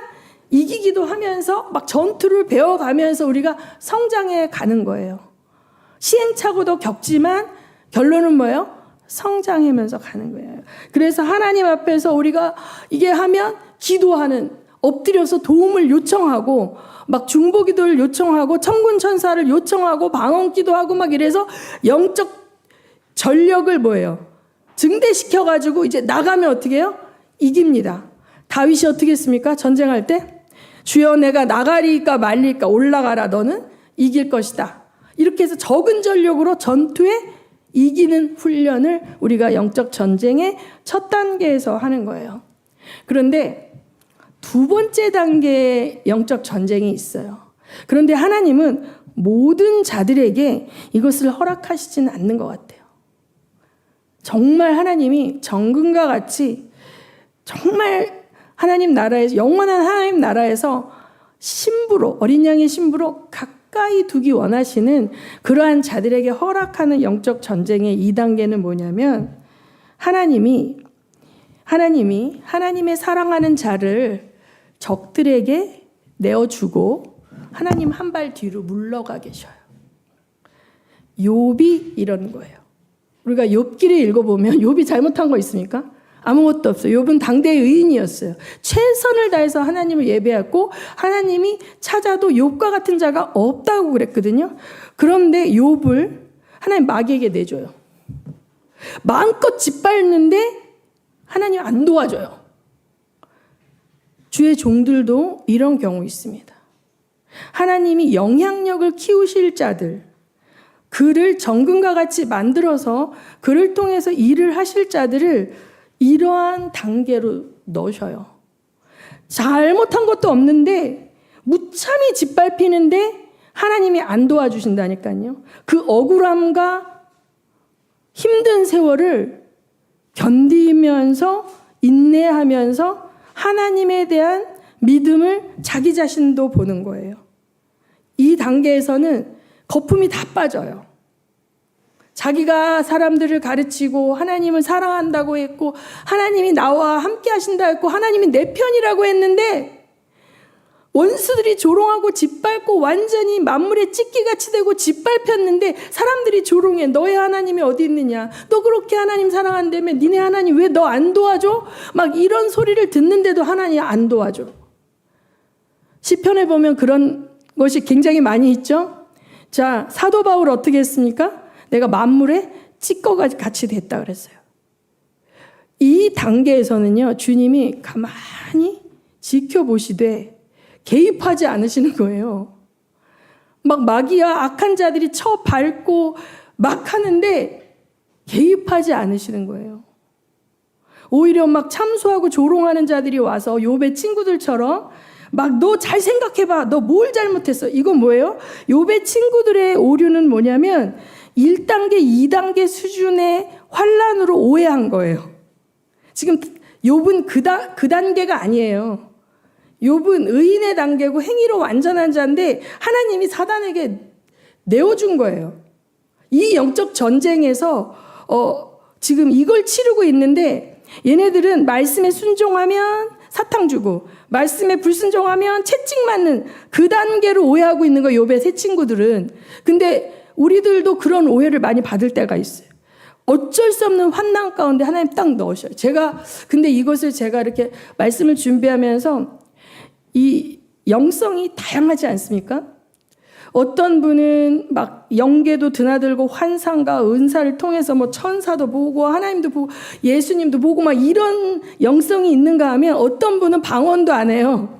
이기기도 하면서 막 전투를 배워가면서 우리가 성장해 가는 거예요. 시행착오도 겪지만 결론은 뭐예요? 성장하면서 가는 거예요. 그래서 하나님 앞에서 우리가 이게 하면 기도하는, 엎드려서 도움을 요청하고 막 중보기도를 요청하고 천군 천사를 요청하고 방언기도 하고 막 이래서 영적 전력을 뭐예요? 증대시켜 가지고 이제 나가면 어떻게 해요? 이깁니다. 다윗이 어떻게 했습니까? 전쟁할 때 주여 내가 나가리까 말리까 올라가라 너는 이길 것이다. 이렇게 해서 적은 전력으로 전투에 이기는 훈련을 우리가 영적 전쟁의 첫 단계에서 하는 거예요. 그런데 두 번째 단계의 영적 전쟁이 있어요. 그런데 하나님은 모든 자들에게 이것을 허락하시지는 않는 것 같아요. 정말 하나님이 정금과 같이 정말 하나님 나라에서 영원한 하나님 나라에서 신부로 어린 양의 신부로 가까이 두기 원하시는 그러한 자들에게 허락하는 영적 전쟁의 2단계는 뭐냐면 하나님이 하나님의 사랑하는 자를 적들에게 내어주고 하나님 한 발 뒤로 물러가 계셔요. 욥이 이런 거예요. 우리가 욥기를 읽어보면 욥이 잘못한 거 있습니까? 아무것도 없어요. 욥은 당대의 의인이었어요. 최선을 다해서 하나님을 예배했고 하나님이 찾아도 욥과 같은 자가 없다고 그랬거든요. 그런데 욥을 하나님 마귀에게 내줘요. 마음껏 짓밟는데 하나님 안 도와줘요. 주의 종들도 이런 경우 있습니다. 하나님이 영향력을 키우실 자들, 그를 정금과 같이 만들어서 그를 통해서 일을 하실 자들을 이러한 단계로 넣으셔요. 잘못한 것도 없는데 무참히 짓밟히는데 하나님이 안 도와주신다니까요. 그 억울함과 힘든 세월을 견디면서 인내하면서 하나님에 대한 믿음을 자기 자신도 보는 거예요. 이 단계에서는 거품이 다 빠져요. 자기가 사람들을 가르치고 하나님을 사랑한다고 했고 하나님이 나와 함께 하신다 했고 하나님이 내 편이라고 했는데 원수들이 조롱하고 짓밟고 완전히 만물의 찢기같이 되고 짓밟혔는데 사람들이 조롱해. 너의 하나님이 어디 있느냐? 너 그렇게 하나님 사랑한다며 니네 하나님 왜 너 안 도와줘? 막 이런 소리를 듣는데도 하나님 안 도와줘. 시편에 보면 그런 것이 굉장히 많이 있죠. 자, 사도 바울 어떻게 했습니까? 내가 만물에 찢거같이 됐다 그랬어요. 이 단계에서는요, 주님이 가만히 지켜보시되 개입하지 않으시는 거예요. 막 마귀와 악한 자들이 쳐 밟고 막 하는데 개입하지 않으시는 거예요. 오히려 막 참소하고 조롱하는 자들이 와서 욥의 친구들처럼 막 너 잘 생각해봐. 너 뭘 잘못했어. 이건 뭐예요? 욥의 친구들의 오류는 뭐냐면 1단계, 2단계 수준의 환난으로 오해한 거예요. 지금 욥은 그 단계가 아니에요. 욥은 의인의 단계고 행위로 완전한 자인데 하나님이 사단에게 내어준 거예요. 이 영적 전쟁에서 지금 이걸 치르고 있는데 얘네들은 말씀에 순종하면 사탕 주고 말씀에 불순종하면 채찍 맞는 그 단계로 오해하고 있는 거 욥의 새 친구들은. 근데 우리들도 그런 오해를 많이 받을 때가 있어요. 어쩔 수 없는 환난 가운데 하나님 딱 넣으셔요. 근데 이것을 제가 이렇게 말씀을 준비하면서 이 영성이 다양하지 않습니까? 어떤 분은 막 영계도 드나들고 환상과 은사를 통해서 뭐 천사도 보고 하나님도 보고 예수님도 보고 막 이런 영성이 있는가 하면 어떤 분은 방언도 안 해요.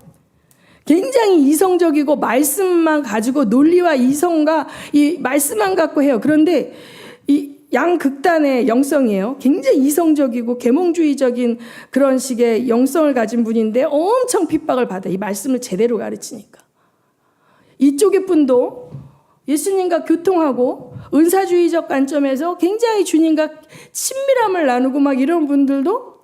굉장히 이성적이고 말씀만 가지고 논리와 이성과 이 말씀만 갖고 해요. 그런데 이 양극단의 영성이에요. 굉장히 이성적이고 계몽주의적인 그런 식의 영성을 가진 분인데 엄청 핍박을 받아요. 이 말씀을 제대로 가르치니까. 이쪽의 분도 예수님과 교통하고 은사주의적 관점에서 굉장히 주님과 친밀함을 나누고 막 이런 분들도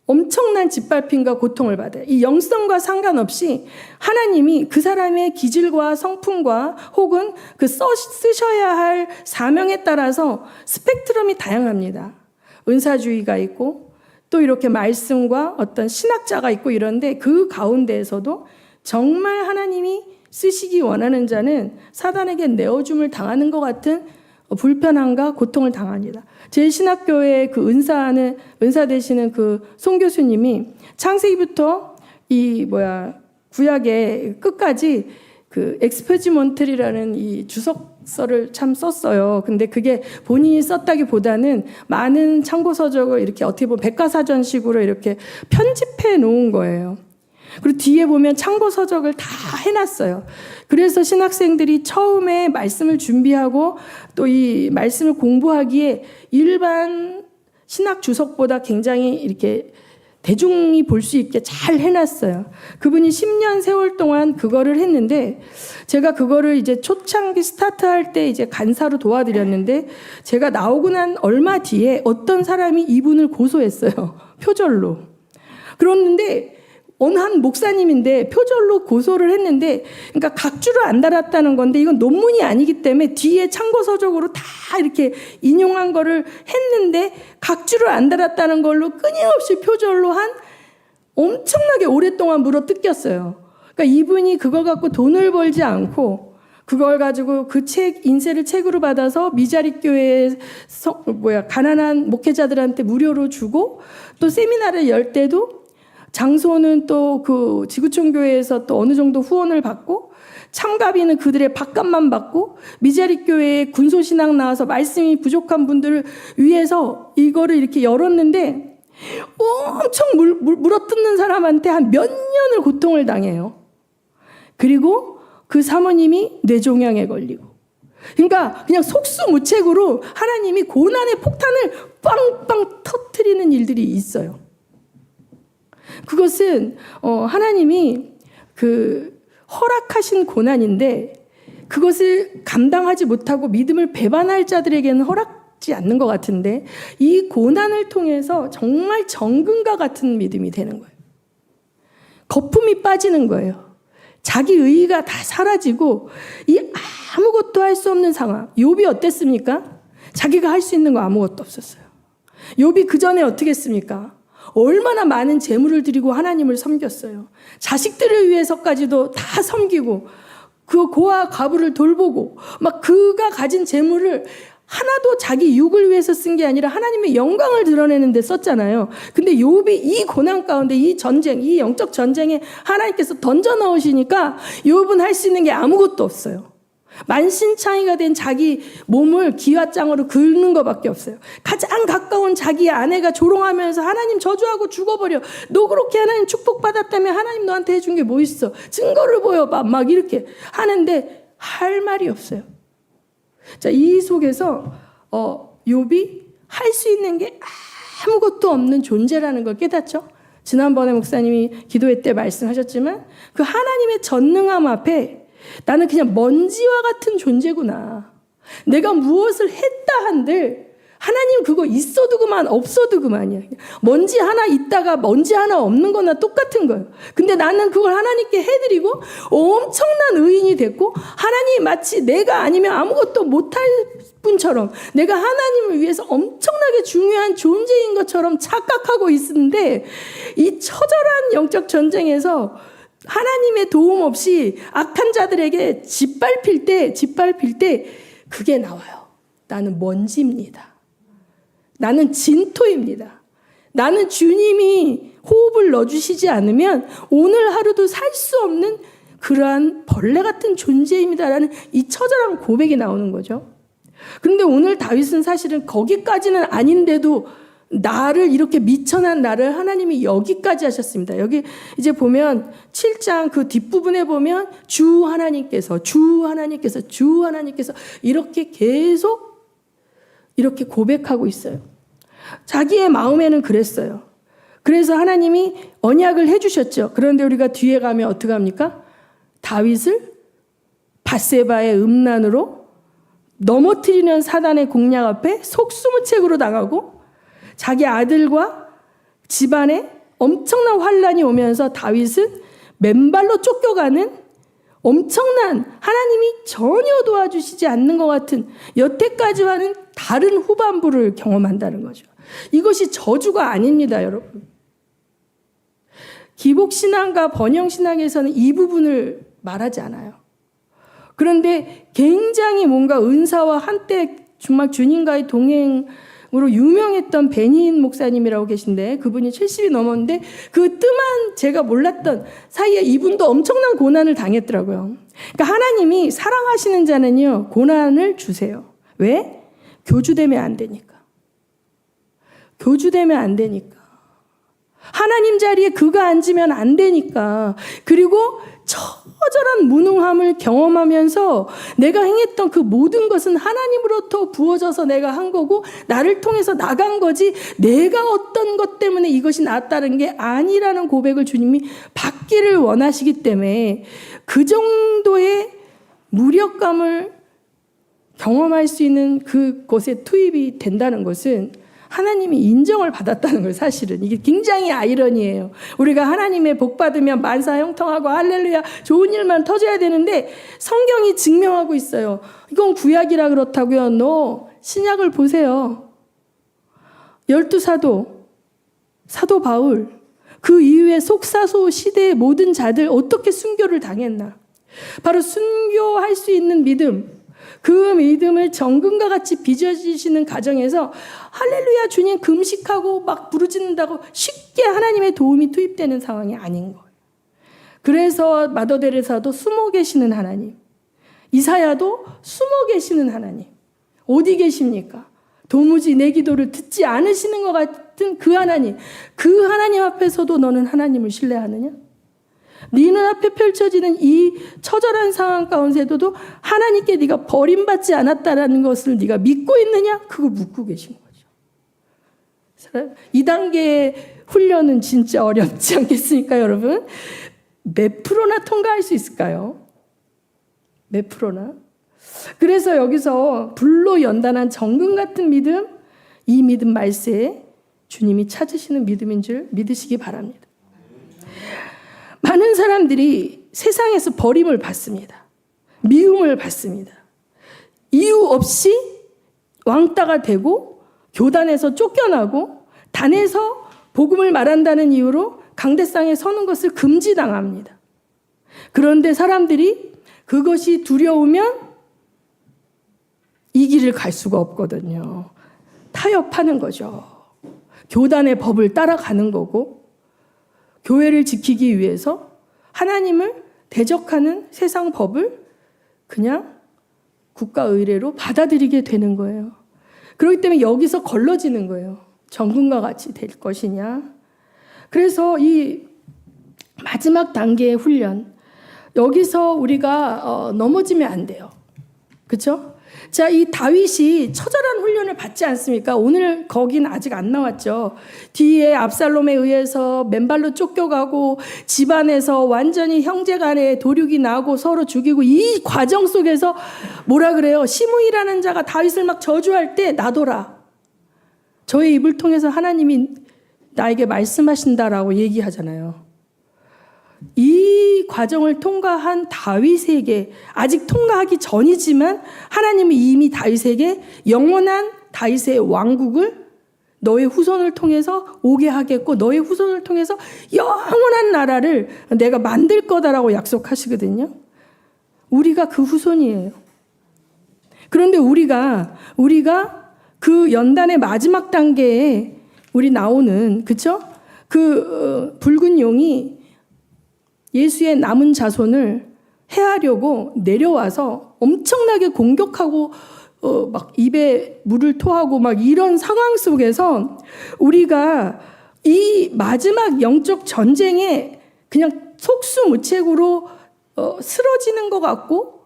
엄청난 짓밟힘과 고통을 받아요. 이 영성과 상관없이 하나님이 그 사람의 기질과 성품과 혹은 그 쓰셔야 할 사명에 따라서 스펙트럼이 다양합니다. 은사주의가 있고 또 이렇게 말씀과 어떤 신학자가 있고 이런데 그 가운데에서도 정말 하나님이 쓰시기 원하는 자는 사단에게 내어줌을 당하는 것 같은 불편함과 고통을 당합니다. 제 신학교의 그 은사 되시는 그 송 교수님이 창세기부터 구약의 끝까지 그 엑스페지먼틀이라는 이 주석서를 참 썼어요. 근데 그게 본인이 썼다기보다는 많은 참고 서적을 이렇게 어떻게 보면 백과사전식으로 이렇게 편집해 놓은 거예요. 그리고 뒤에 보면 참고 서적을 다 해놨어요. 그래서 신학생들이 처음에 말씀을 준비하고 또 이 말씀을 공부하기에 일반 신학 주석보다 굉장히 이렇게 대중이 볼 수 있게 잘 해놨어요. 그분이 10년 세월 동안 그거를 했는데 제가 그거를 이제 초창기 스타트할 때 이제 간사로 도와드렸는데 제가 나오고 난 얼마 뒤에 어떤 사람이 이분을 고소했어요. 표절로. 그랬는데 어느 한 목사님인데 표절로 고소를 했는데 그러니까 각주를 안 달았다는 건데 이건 논문이 아니기 때문에 뒤에 참고 서적으로 다 이렇게 인용한 거를 했는데 각주를 안 달았다는 걸로 끊임없이 표절로 한 엄청나게 오랫동안 물어 뜯겼어요. 그러니까 이분이 그걸 갖고 돈을 벌지 않고 그걸 가지고 그 인쇄를 책으로 받아서 미자립 교회에 가난한 목회자들한테 무료로 주고 또 세미나를 열 때도 장소는 또 그 지구촌 교회에서 또 어느 정도 후원을 받고 참가비는 그들의 밥값만 받고 미자립 교회에 군소신앙 나와서 말씀이 부족한 분들을 위해서 이거를 이렇게 열었는데 엄청 물어뜯는 사람한테 한 몇 년을 고통을 당해요. 그리고 그 사모님이 뇌종양에 걸리고 그러니까 그냥 속수무책으로 하나님이 고난의 폭탄을 빵빵 터뜨리는 일들이 있어요. 그것은 하나님이 그 허락하신 고난인데 그것을 감당하지 못하고 믿음을 배반할 자들에게는 허락지 않는 것 같은데 이 고난을 통해서 정말 정금과 같은 믿음이 되는 거예요. 거품이 빠지는 거예요. 자기 의의가 다 사라지고 이 아무것도 할 수 없는 상황. 욥이 어땠습니까? 자기가 할 수 있는 거 아무것도 없었어요. 욥이 그 전에 어떻게 했습니까? 얼마나 많은 재물을 드리고 하나님을 섬겼어요. 자식들을 위해서까지도 다 섬기고 그 고아 과부를 돌보고 막 그가 가진 재물을 하나도 자기 육을 위해서 쓴 게 아니라 하나님의 영광을 드러내는 데 썼잖아요. 근데 욥이 이 고난 가운데 이 전쟁, 이 영적 전쟁에 하나님께서 던져 넣으시니까 욥은 할 수 있는 게 아무것도 없어요. 만신창이가 된 자기 몸을 기와장으로 긁는 것밖에 없어요. 가장 가까운 자기 아내가 조롱하면서 하나님 저주하고 죽어버려. 너 그렇게 하나님 축복받았다며 하나님 너한테 해준 게 뭐 있어? 증거를 보여봐. 막 이렇게 하는데 할 말이 없어요. 자, 이 속에서 욥이 할 수 있는 게 아무것도 없는 존재라는 걸 깨닫죠. 지난번에 목사님이 기도회 때 말씀하셨지만 그 하나님의 전능함 앞에 나는 그냥 먼지와 같은 존재구나. 내가 무엇을 했다 한들 하나님 그거 있어도 그만 없어도 그만이야. 먼지 하나 있다가 먼지 하나 없는 거나 똑같은 거예요. 근데 나는 그걸 하나님께 해드리고 엄청난 의인이 됐고 하나님이 마치 내가 아니면 아무것도 못할 분처럼 내가 하나님을 위해서 엄청나게 중요한 존재인 것처럼 착각하고 있는데 이 처절한 영적 전쟁에서 하나님의 도움 없이 악한 자들에게 짓밟힐 때 그게 나와요. 나는 먼지입니다. 나는 진토입니다. 나는 주님이 호흡을 넣어주시지 않으면 오늘 하루도 살 수 없는 그러한 벌레 같은 존재입니다라는 이 처절한 고백이 나오는 거죠. 그런데 오늘 다윗은 사실은 거기까지는 아닌데도 나를 이렇게 미천한 나를 하나님이 여기까지 하셨습니다. 여기 이제 보면 7장 그 뒷부분에 보면 주 하나님께서 이렇게 계속 이렇게 고백하고 있어요. 자기의 마음에는 그랬어요. 그래서 하나님이 언약을 해주셨죠. 그런데 우리가 뒤에 가면 어떻게 합니까? 다윗을 밧세바의 음란으로 넘어뜨리는 사단의 공략 앞에 속수무책으로 당하고 자기 아들과 집안에 엄청난 환란이 오면서 다윗은 맨발로 쫓겨가는 엄청난 하나님이 전혀 도와주시지 않는 것 같은 여태까지와는 다른 후반부를 경험한다는 거죠. 이것이 저주가 아닙니다, 여러분. 기복신앙과 번영신앙에서는 이 부분을 말하지 않아요. 그런데 굉장히 뭔가 은사와 한때 정말 주님과의 동행으로 유명했던 베니인 목사님이라고 계신데 그분이 70이 넘었는데 그 뜸한 제가 몰랐던 사이에 이분도 엄청난 고난을 당했더라고요. 그러니까 하나님이 사랑하시는 자는요 고난을 주세요. 왜? 교주되면 안 되니까. 교주되면 안 되니까. 하나님 자리에 그가 앉으면 안 되니까. 그리고 처절한 무능함을 경험하면서 내가 행했던 그 모든 것은 하나님으로부터 부어져서 내가 한 거고 나를 통해서 나간 거지 내가 어떤 것 때문에 이것이 나왔다는 게 아니라는 고백을 주님이 받기를 원하시기 때문에 그 정도의 무력감을 경험할 수 있는 그곳에 투입이 된다는 것은 하나님이 인정을 받았다는 걸 사실은 이게 굉장히 아이러니예요. 우리가 하나님의 복 받으면 만사 형통하고 할렐루야 좋은 일만 터져야 되는데 성경이 증명하고 있어요. 이건 구약이라 그렇다고요. 신약을 보세요. 12사도 사도 바울 그 이후에 속사소 시대의 모든 자들 어떻게 순교를 당했나. 바로 순교할 수 있는 믿음, 그 믿음을 정금과 같이 빚어지시는 가정에서 할렐루야 주님 금식하고 막 부르짖는다고 쉽게 하나님의 도움이 투입되는 상황이 아닌 거예요. 그래서 마더 데레사도 숨어 계시는 하나님, 이사야도 숨어 계시는 하나님 어디 계십니까? 도무지 내 기도를 듣지 않으시는 것 같은 그 하나님 앞에서도 너는 하나님을 신뢰하느냐? 네 눈앞에 펼쳐지는 이 처절한 상황 가운데서도 하나님께 네가 버림받지 않았다라는 것을 네가 믿고 있느냐? 그거 묻고 계신 거죠. 2단계의 훈련은 진짜 어렵지 않겠습니까, 여러분? 몇 프로나 통과할 수 있을까요? 몇 프로나? 그래서 여기서 불로 연단한 정금 같은 믿음, 이 믿음 말세에 주님이 찾으시는 믿음인 줄 믿으시기 바랍니다. 많은 사람들이 세상에서 버림을 받습니다. 미움을 받습니다. 이유 없이 왕따가 되고 교단에서 쫓겨나고 단에서 복음을 말한다는 이유로 강대상에 서는 것을 금지당합니다. 그런데 사람들이 그것이 두려우면 이 길을 갈 수가 없거든요. 타협하는 거죠. 교단의 법을 따라가는 거고 교회를 지키기 위해서 하나님을 대적하는 세상 법을 그냥 국가 의례로 받아들이게 되는 거예요. 그렇기 때문에 여기서 걸러지는 거예요. 정금과 같이 될 것이냐. 그래서 이 마지막 단계의 훈련, 여기서 우리가 넘어지면 안 돼요. 그렇죠? 자, 이 다윗이 처절한 훈련을 받지 않습니까? 오늘 거긴 아직 안 나왔죠. 뒤에 압살롬에 의해서 맨발로 쫓겨가고 집안에서 완전히 형제간에 도륙이 나고 서로 죽이고 이 과정 속에서 뭐라 그래요? 시므이라는 자가 다윗을 막 저주할 때 나더라. 저의 입을 통해서 하나님이 나에게 말씀하신다라고 얘기하잖아요. 이 과정을 통과한 다윗에게, 아직 통과하기 전이지만 하나님이 이미 다윗에게 영원한 다윗의 왕국을 너의 후손을 통해서 오게 하겠고 너의 후손을 통해서 영원한 나라를 내가 만들 거다라고 약속하시거든요. 우리가 그 후손이에요. 그런데 우리가 그 연단의 마지막 단계에 우리 나오는, 그쵸? 붉은 용이 예수의 남은 자손을 해하려고 내려와서 엄청나게 공격하고 막 입에 물을 토하고 막 이런 상황 속에서 우리가 이 마지막 영적 전쟁에 그냥 속수무책으로 쓰러지는 것 같고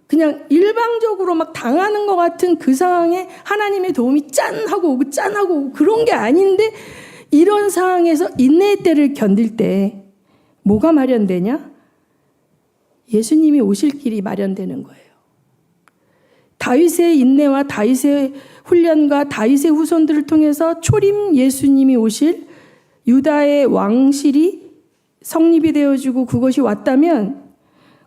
그냥 일방적으로 막 당하는 것 같은 그 상황에 하나님의 도움이 짠하고 오고 짠하고 오고 그런 게 아닌데, 이런 상황에서 인내의 때를 견딜 때 뭐가 마련되냐? 예수님이 오실 길이 마련되는 거예요. 다윗의 인내와 다윗의 훈련과 다윗의 후손들을 통해서 초림 예수님이 오실 유다의 왕실이 성립이 되어지고 그것이 왔다면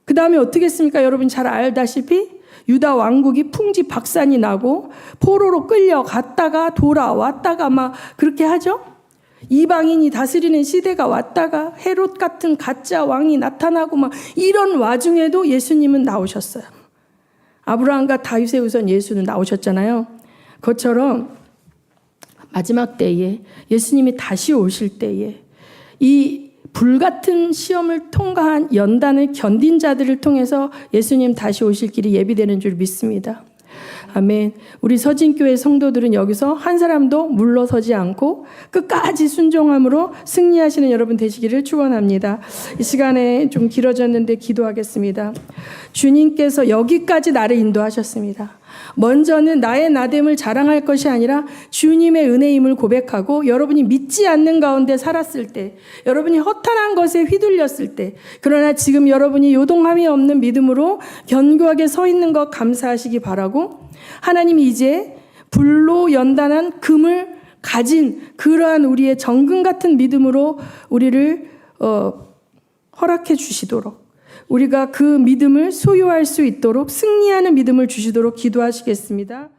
그 다음에 어떻게 했습니까? 여러분 잘 알다시피 유다 왕국이 풍지박산이 나고 포로로 끌려갔다가 돌아왔다가 막 그렇게 하죠. 이방인이 다스리는 시대가 왔다가 헤롯 같은 가짜 왕이 나타나고 막 이런 와중에도 예수님은 나오셨어요. 아브라함과 다윗의 후손 예수는 나오셨잖아요. 그것처럼 마지막 때에 예수님이 다시 오실 때에 이 불같은 시험을 통과한 연단을 견딘 자들을 통해서 예수님 다시 오실 길이 예비되는 줄 믿습니다. 아멘. 우리 서진교회 성도들은 여기서 한 사람도 물러서지 않고 끝까지 순종함으로 승리하시는 여러분 되시기를 축원합니다. 이 시간에 좀 길어졌는데 기도하겠습니다. 주님께서 여기까지 나를 인도하셨습니다. 먼저는 나의 나됨을 자랑할 것이 아니라 주님의 은혜임을 고백하고, 여러분이 믿지 않는 가운데 살았을 때, 여러분이 허탄한 것에 휘둘렸을 때, 그러나 지금 여러분이 요동함이 없는 믿음으로 견고하게 서 있는 것 감사하시기 바라고, 하나님이 이제 불로 연단한 금을 가진 그러한 우리의 정금 같은 믿음으로 우리를 허락해 주시도록, 우리가 그 믿음을 소유할 수 있도록 승리하는 믿음을 주시도록 기도하시겠습니다.